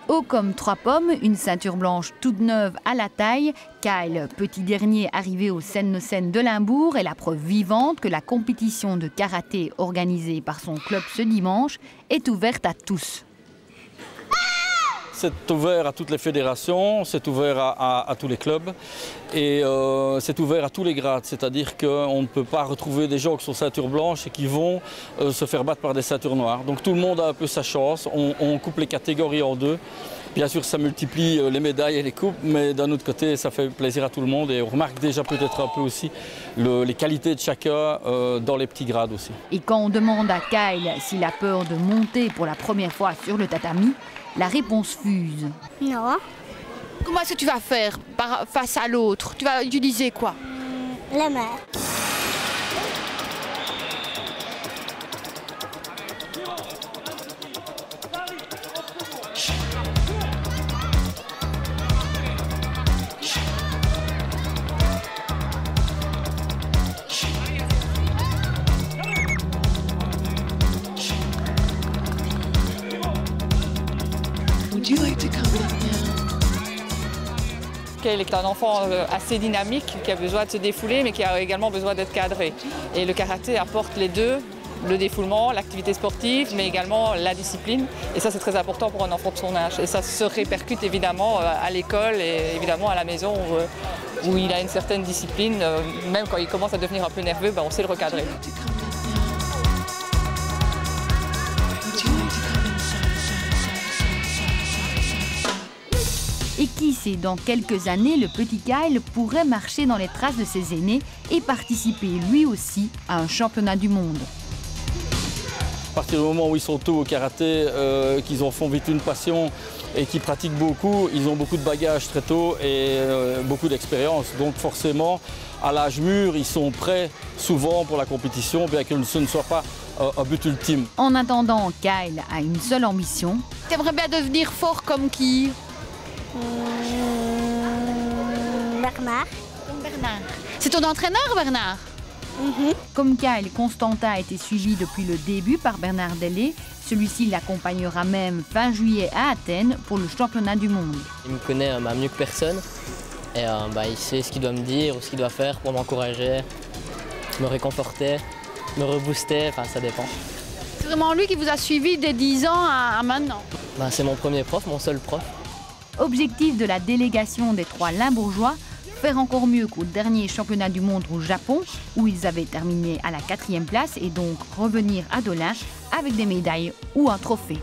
Haut comme 3 pommes, une ceinture blanche toute neuve à la taille, Kyle, petit dernier arrivé au Sen-no-Sen de Limbourg, est la preuve vivante que la compétition de karaté organisée par son club ce dimanche est ouverte à tous. C'est ouvert à toutes les fédérations, c'est ouvert à tous les clubs et c'est ouvert à tous les grades. C'est-à-dire qu'on ne peut pas retrouver des gens qui sont ceinture blanche et qui vont se faire battre par des ceintures noires. Donc tout le monde a un peu sa chance, on coupe les catégories en deux. Bien sûr, ça multiplie les médailles et les coupes, mais d'un autre côté, ça fait plaisir à tout le monde et on remarque déjà peut-être un peu aussi les qualités de chacun dans les petits grades aussi. Et quand on demande à Kyle s'il a peur de monter pour la première fois sur le tatami, la réponse fuse. Non. Comment est-ce que tu vas faire face à l'autre? Tu vas utiliser quoi? La main. Kyle est un enfant assez dynamique, qui a besoin de se défouler, mais qui a également besoin d'être cadré. Et le karaté apporte les deux, le défoulement, l'activité sportive, mais également la discipline. Et ça, c'est très important pour un enfant de son âge. Et ça se répercute évidemment à l'école et évidemment à la maison où il a une certaine discipline. Même quand il commence à devenir un peu nerveux, on sait le recadrer. Et qui sait, dans quelques années, le petit Kyle pourrait marcher dans les traces de ses aînés et participer lui aussi à un championnat du monde. À partir du moment où ils sont tôt au karaté, qu'ils en font vite une passion et qu'ils pratiquent beaucoup, ils ont beaucoup de bagages très tôt et beaucoup d'expérience. Donc forcément, à l'âge mûr, ils sont prêts souvent pour la compétition, bien que ce ne soit pas un but ultime. En attendant, Kyle a une seule ambition. Tu aimerais bien devenir fort comme qui? Bernard. Bernard. C'est ton entraîneur, Bernard? Comme Kyle, Constantin a été suivi depuis le début par Bernard Delay. Celui-ci l'accompagnera même fin juillet à Athènes pour le championnat du monde. Il me connaît mieux que personne et il sait ce qu'il doit me dire ou ce qu'il doit faire pour m'encourager, me réconforter, me rebooster, ça dépend. C'est vraiment lui qui vous a suivi dès 10 ans à maintenant? C'est mon premier prof, mon seul prof. Objectif de la délégation des 3 Limbourgeois, faire encore mieux qu'au dernier championnat du monde au Japon, où ils avaient terminé à la 4e place, et donc revenir à Dolin avec des médailles ou un trophée.